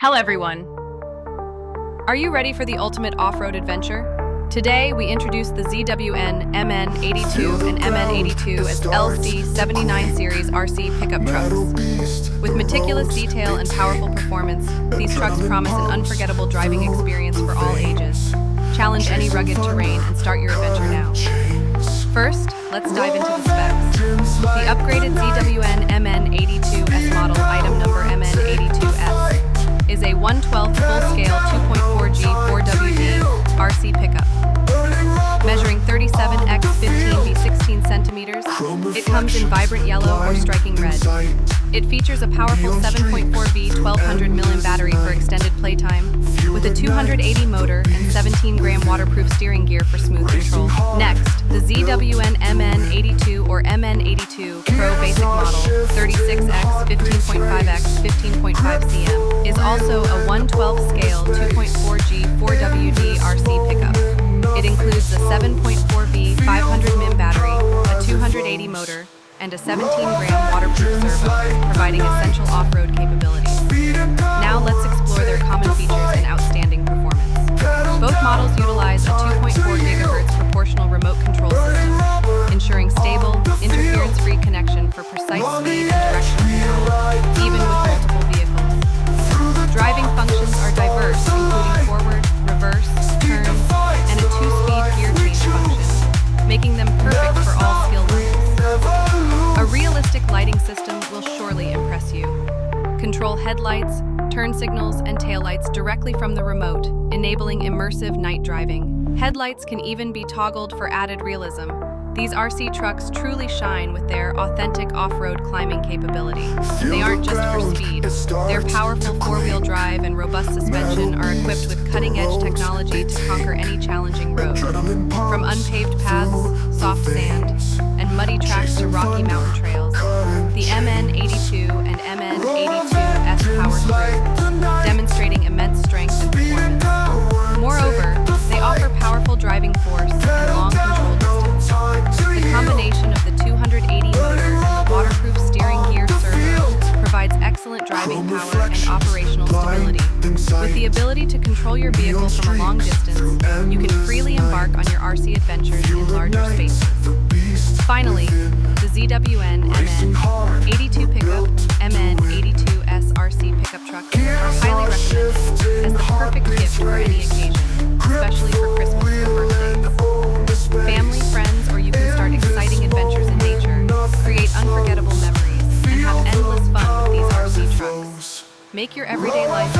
Hello everyone! Are you ready for the ultimate off-road adventure? Today we introduce the ZWN MN82 and MN82 as LC79 series RC pickup trucks. With meticulous detail and powerful performance, these trucks promise an unforgettable driving experience for all ages. Challenge any rugged terrain and start your adventure now. First, let's dive into the specs. The upgraded ZWN MN82S model, item number MN82S, is a 1/12 full-scale 2.4G 4WD RC pickup. Measuring 37 x 15 by 16 centimeters, it comes in vibrant yellow or striking red. It features a powerful 7.4V 1200 mAh battery for extended playtime, with a 280 motor and 17-gram waterproof steering gear for smooth control. Next, the ZWN MN82 or MN82 Pro Basic Model 36x 15.5x 15.5 cm is also a 1/12 scale 2.4G 4WD RC pickup. It includes a 7.4V 500 mAh battery, a 280 motor, and a 17-gram waterproof servo, providing essential off-road capabilities. Now let's explore their common features and outstanding performance. Both models utilize a 2.4 GHz proportional remote control system, ensuring stable, interference-free connection for precise speed and direction control, even with multiple vehicles. Driving functions are diverse, including forward, reverse, turn, and a 2-speed gear change function, making them perfect for all skill levels. A realistic lighting system will surely impress you. Control headlights, turn signals, and taillights directly from the remote, enabling immersive night driving. Headlights can even be toggled for added realism. These RC trucks truly shine with their authentic off-road climbing capability. They aren't just for speed. Their powerful 4-wheel drive and robust suspension are equipped with cutting-edge technology to conquer any challenging road. From unpaved paths, soft sand, and muddy tracks to rocky mountain trails, the MN82 and MN82S power through, demonstrating immense strength and performance. Moreover, they offer powerful driving force and long control distance. The combination of the 280 motor and the waterproof steering gear servo provides excellent driving power and operational stability. With the ability to control your vehicle from a long distance, you can freely embark on your RC adventures in larger spaces. Finally, the ZWN MN82 pickup, MN82S RC pickup truck are highly recommended as the perfect gift for any occasion, especially for Christmas or birthdays. Family, friends, or you can start exciting adventures in nature, create unforgettable memories, and have endless fun with these RC trucks. Make your everyday life